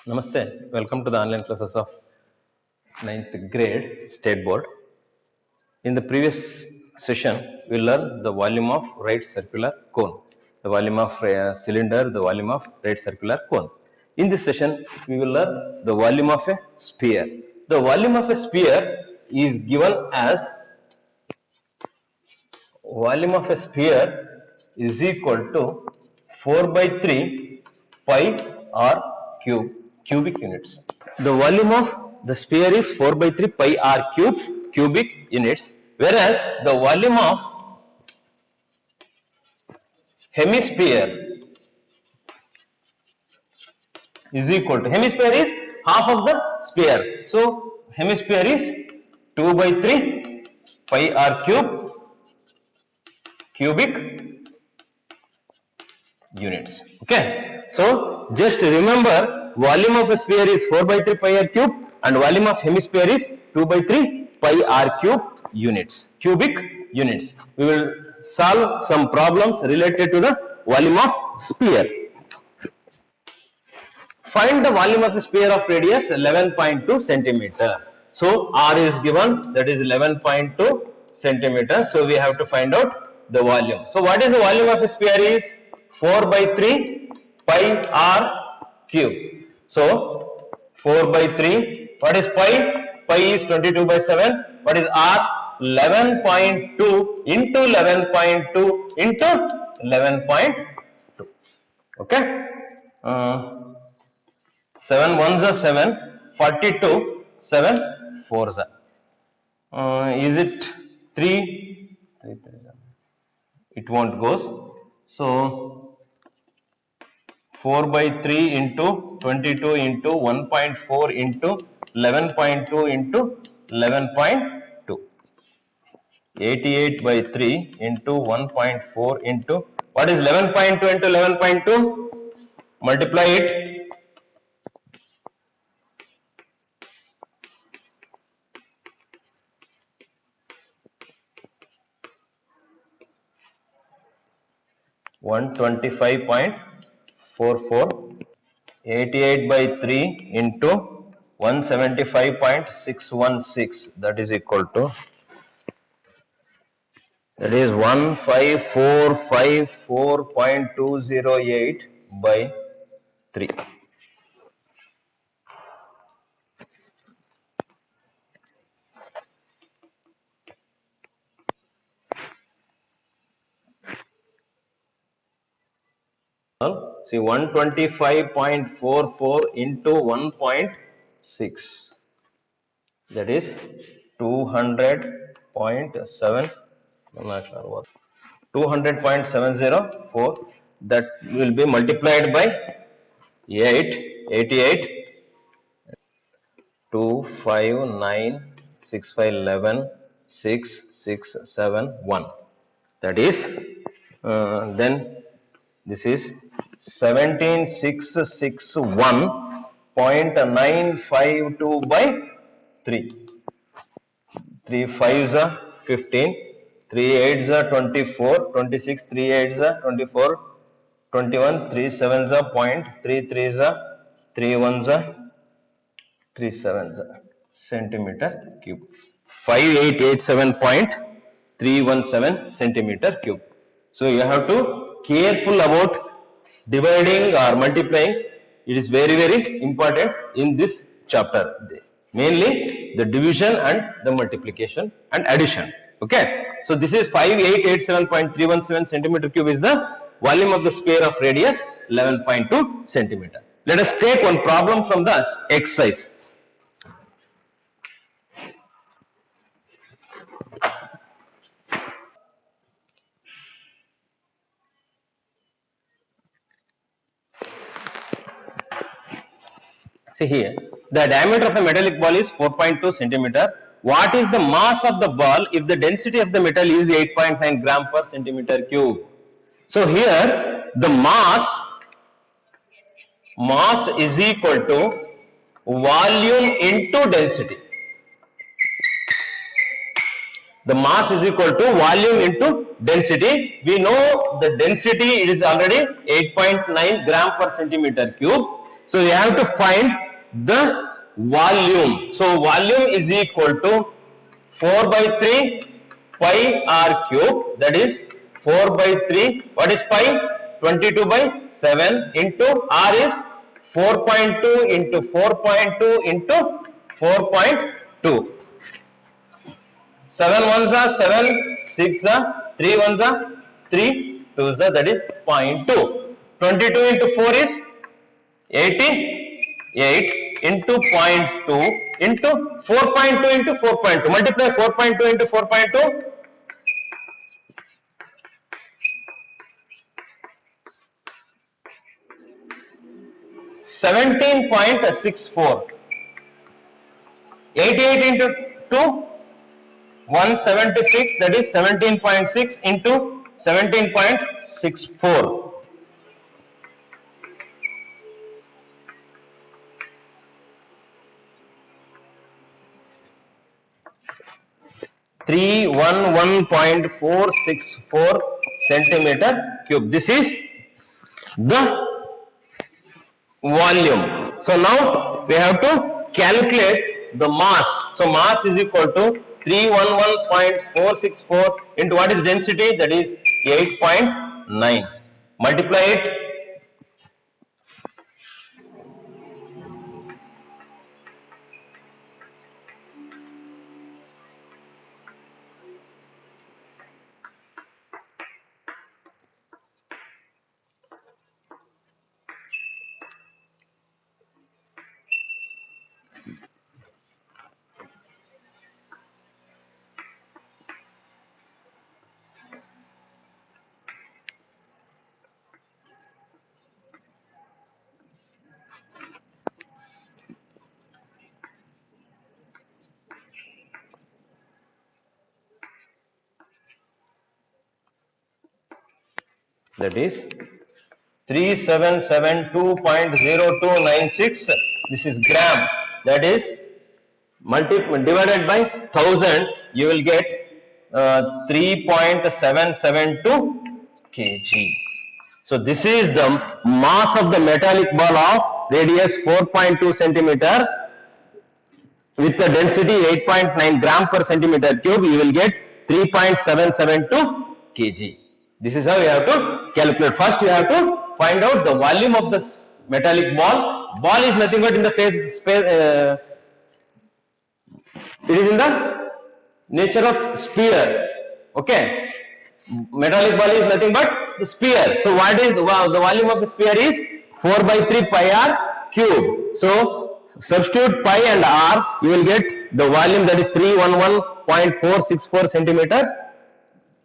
Namaste. Welcome to the online classes of 9th grade State Board. In the previous session, we learned the volume of right circular cone, the volume of cylinder, the volume of right circular cone. In this session, we will learn the volume of a sphere. The volume of a sphere is given as volume of a sphere is equal to 4 by 3 pi r cube cubic units. The volume of the sphere is 4 by 3 pi r cube cubic units, whereas the volume of hemisphere is equal to, hemisphere is half of the sphere, so hemisphere is 2 by 3 pi r cube cubic units. Okay, so just remember, volume of a sphere is 4 by 3 pi r cube and volume of hemisphere is 2 by 3 pi r cube units, cubic units. We will solve some problems related to the volume of sphere. Find the volume of a sphere of radius 11.2 centimeter. So r is given, that is 11.2 centimeter. So we have to find out the volume. So what is the volume of a sphere is 4 by 3 pi r cube. So 4 by 3, what is pi? Pi is 22 by 7. What is r? 11.2 into 11.2 into 11.2. Okay. 7 ones are 7, 42, 7 fours are. Is it 3? It won't goes. So 4 by 3 into 22 into 1.4 into 11.2 into 11.2. 88 by 3 into 1.4 into, what is 11.2 into 11.2? Multiply it. 125.44. 88 by 3 into 175.616, that is equal to, that is 15454.208 by 3. See, 125.44 into 1.6, that is 200.7, 200.704, that will be multiplied by 8, 88, 2, 5, 9, 6, 5, 11, 6, 6, 7, 1. That is, then this is 17661.952 by 3. 3 5s are 15, 3 8s are 24, 26, 3 8s are 24, 21, 3 7s are 3 3s are 3 1s are 3 7s are centimeter cube. 5887.317 centimeter cube. So you have to careful about dividing or multiplying. It is very important in this chapter, mainly the division and the multiplication and addition. Okay, so this is 5887.317 centimeter cube is the volume of the sphere of radius 11.2 centimeter. Let us take one problem from the exercise. See here, the diameter of a metallic ball is 4.2 centimeter. What is the mass of the ball if the density of the metal is 8.9 gram per centimeter cube? So here the mass is equal to volume into density. The mass is equal to volume into density. We know the density is already 8.9 gram per centimeter cube. So we have to find the volume. So volume is equal to 4 by 3 pi r cube, that is 4 by 3, what is pi? 22 by 7 into r is 4.2 into 4.2 into 4.2. 7 ones are 7, 6 are 3 ones are 3, 2s are, that is 0.2. 22 into 4 is 88 into 0.2 into 4.2 into 4.2. Multiply 4.2 into 4.2. 17.64. 88 into 2, 176, that is 17.6 into 17.64. 311.464 centimeter cube. This is the volume. So now we have to calculate the mass. So mass is equal to 311.464 into what is density? That is 8.9. Multiply it. That is 3772.0296. This is gram. That is divided by 1000. You will get 3.772 kg. So this is the mass of the metallic ball of radius 4.2 centimeter with the density 8.9 gram per centimeter cube. You will get 3.772 kg. This is how you have to calculate. First you have to find out the volume of the metallic ball. Ball is nothing but in the space, it is in the nature of sphere. Okay. Metallic ball is nothing but the sphere. So what is the volume of the sphere is 4 by 3 pi r cube. So substitute pi and r, you will get the volume, that is 311.464 centimeter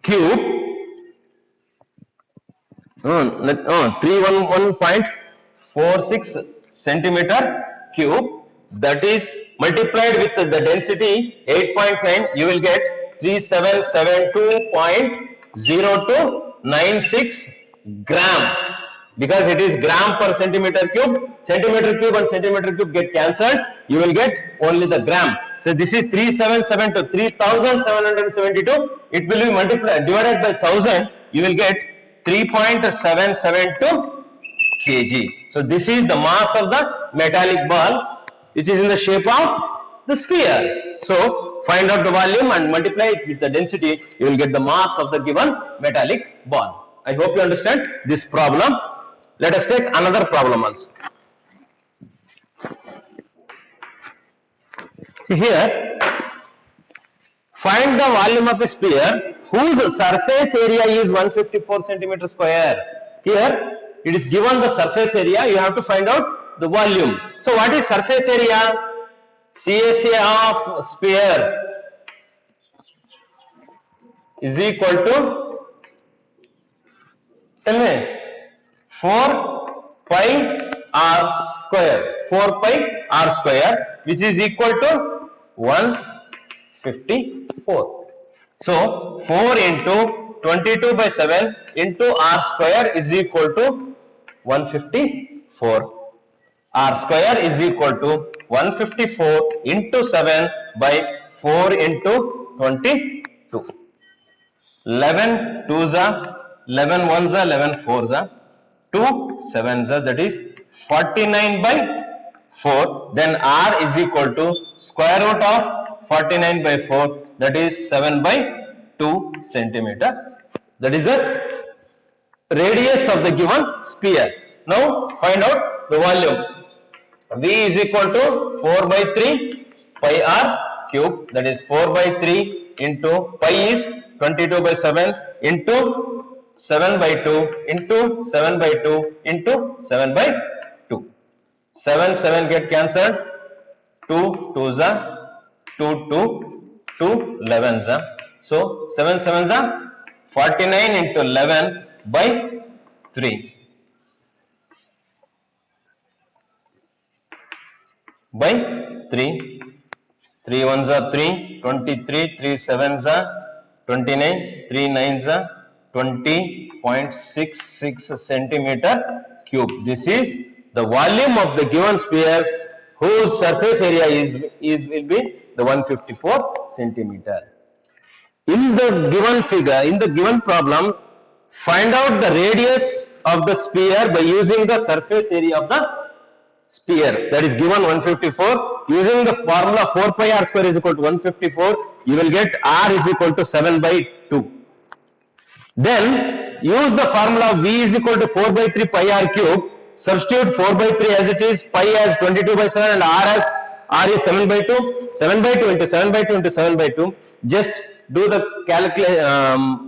cube. 311.46 centimeter cube, that is multiplied with the density 8.9, you will get 3772.0296 gram, because it is gram per centimeter cube. Centimeter cube and centimeter cube get cancelled, you will get only the gram. So this is 3772, 3772, it will be multiplied, divided by 1000, you will get 3.772 kg. So this is the mass of the metallic ball, which is in the shape of the sphere. So find out the volume and multiply it with the density, you will get the mass of the given metallic ball. I hope you understand this problem. Let us take another problem also. Here, find the volume of a sphere whose surface area is 154 centimeter square. Here it is given the surface area, you have to find out the volume. So what is surface area? CSA of sphere is equal to, tell me, 4 pi r square. 4 pi r square, which is equal to 154. So 4 into 22 by 7 into r square is equal to 154. R square is equal to 154 into 7 by 4 into 22. 11 2s are, 11 1s are, 11 4s are, 2 7s are, that is 49 by 4, then R is equal to square root of 49 by 4, that is 7 by 2 centimeter. That is the radius of the given sphere. Now find out the volume. V is equal to 4 by 3 pi r cube, that is 4 by 3 into pi is 22 by 7 into 7 by 2 into 7 by 2 into 7 by 2. 7 get cancelled, 2 2s are 2 2 11s are. So 7 7s are 49 into 11 by 3 by 3. 3 ones are 3, 23, 3 sevens are 29, 3 nines are 20.66 centimeter cube. This is the volume of the given sphere whose surface area will be the 154 centimeter. In the given figure, in the given problem, find out the radius of the sphere by using the surface area of the sphere, that is given 154. Using the formula 4 pi r square is equal to 154, you will get r is equal to 7 by 2. Then use the formula V is equal to 4 by 3 pi r cube. Substitute 4 by 3 as it is, pi as 22 by 7 and r is 7 by 2. 7 by 2 into 7 by 2 into 7 by 2. Just do the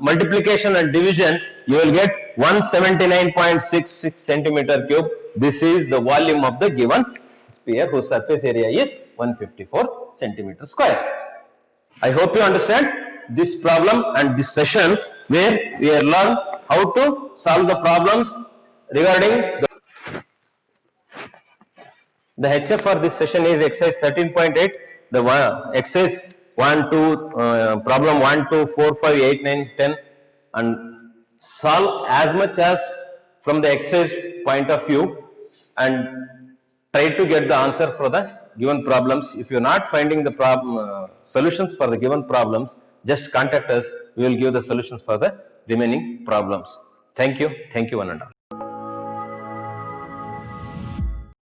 multiplication and division. You will get 179.66 centimeter cube. This is the volume of the given sphere whose surface area is 154 centimeter square. I hope you understand this problem and this session where we have learned how to solve the problems regarding the HF for this session is exercise 13.8. The exercise 1, 2, problem 1, 2, 4, 5, 8, 9, 10 and solve as much as from the exercise point of view and try to get the answer for the given problems. If you are not finding the solutions for the given problems, just contact us. We will give the solutions for the remaining problems. Thank you one and all.